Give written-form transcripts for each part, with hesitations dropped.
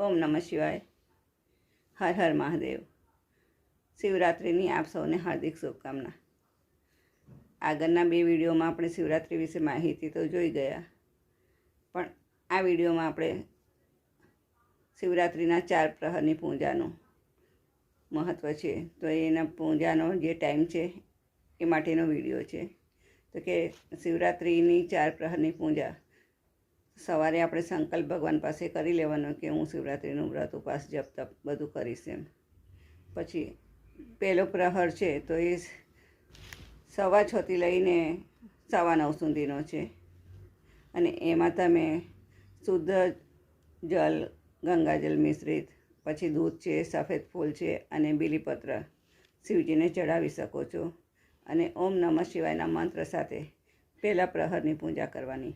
ઓમ નમઃ શિવાય. હર હર મહાદેવ. શિવરાત્રિની આપ સૌને હાર્દિક શુભકામના. આગળના 2 વિડીયોમાં આપણે શિવરાત્રિ વિશે માહિતી તો જોઈ ગયા, પણ આ વિડીયોમાં આપણે શિવરાત્રિના 4 પ્રહરની પૂજાનું મહત્ત્વ છે. તો એના પૂજાનો જે ટાઈમ છે એ માટેનો વિડીયો છે. તો કે શિવરાત્રિની 4 પ્રહરની પૂજા સવારે આપણે સંકલ્પ ભગવાન પાસે કરી લેવાનો કે હું શિવરાત્રિનું વ્રત ઉપવાસ જપ તપ બધું કરીશ એમ. પછી પહેલો પ્રહર છે તો એ 6:15 થી લઈને 9:15 સુધીનો છે, અને એમાં તમે શુદ્ધ જલ, ગંગાજલ મિશ્રિત, પછી દૂધ છે, સફેદ ફૂલ છે અને બીલીપત્ર શિવજીને ચડાવી શકો છો. અને ઓમ નમઃ શિવાયના મંત્ર સાથે પહેલા પ્રહરની પૂજા કરવાની.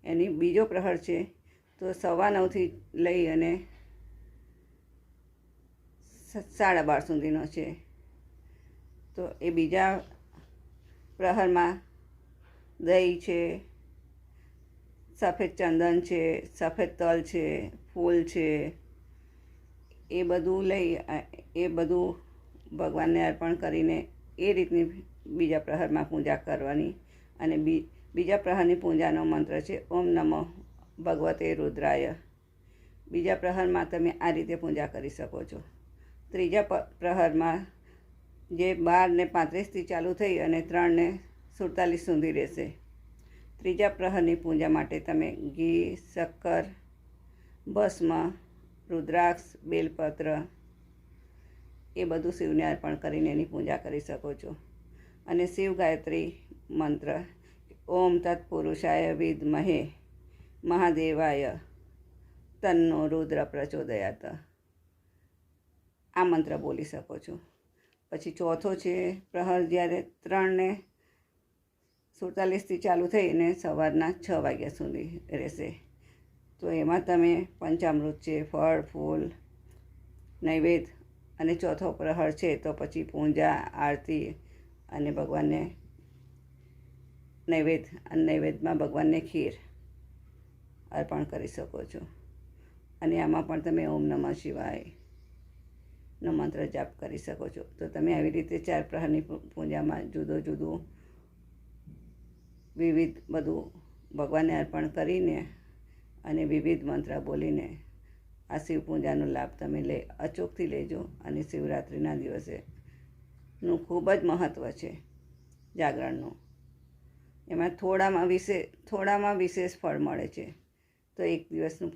એની બીજો પ્રહર છે તો 9:15 થી લઈ અને 12:30 સુધીનો છે. તો એ બીજા પ્રહરમાં દહીં છે, સફેદ ચંદન છે, સફેદ તલ છે, ફૂલ છે, એ બધું લઈ એ બધું ભગવાનને અર્પણ કરીને એ રીતની બીજા પ્રહરમાં પૂજા કરવાની. અને બીજા પ્રહરની પૂજાનો મંત્ર છે ઓમ નમઃ ભગવતે રુદ્રાય. બીજા પ્રહરમાં તમે આ રીતે પૂજા કરી શકો છો. ત્રીજા પ્રહરમાં જે 12:35 ચાલુ થઈ અને 3:47 સુધી રહેશે. ત્રીજા પ્રહરની પૂજા માટે તમે ઘી, શક્કર, ભસ્મ, રુદ્રાક્ષ, બેલપત્ર એ બધું શિવને અર્પણ કરીને એની પૂજા કરી શકો છો. અને શિવ ગાયત્રી મંત્ર ઓમ તત્પુરુષાય વિદ્મહે મહાદેવાય તન્નો રુદ્ર પ્રચોદયાત, આ મંત્ર બોલી શકો છો. પછી ચોથો છે પ્રહર જ્યારે 3:47 થી ચાલુ થઈને સવારના 6 વાગ્યા સુધી રહેશે. તો એમાં તમે પંચામૃત છે, ફળ ફૂલ, નૈવેદ્ય, અને ચોથો પ્રહર છે તો પછી પૂજા, આરતી અને ભગવાનને નૈવેદ્ય, અને નૈવેદ્યમાં ભગવાનને ખીર અર્પણ કરી શકો છો. અને આમાં પણ તમે ઓમ નમઃ શિવાય નો મંત્ર જાપ કરી શકો છો. તો તમે આવી રીતે 4 પ્રહરની પૂજામાં જુદું વિવિધ બધું ભગવાનને અર્પણ કરીને અને વિવિધ મંત્ર બોલીને આ શિવ પૂજાનો લાભ તમે અચૂકથી લેજો. અને શિવરાત્રિના દિવસેનું ખૂબ જ મહત્ત્વ છે જાગરણનું. એમાં થોડામાં વિશેષ ફળ મળે છે. તો એક દિવસનું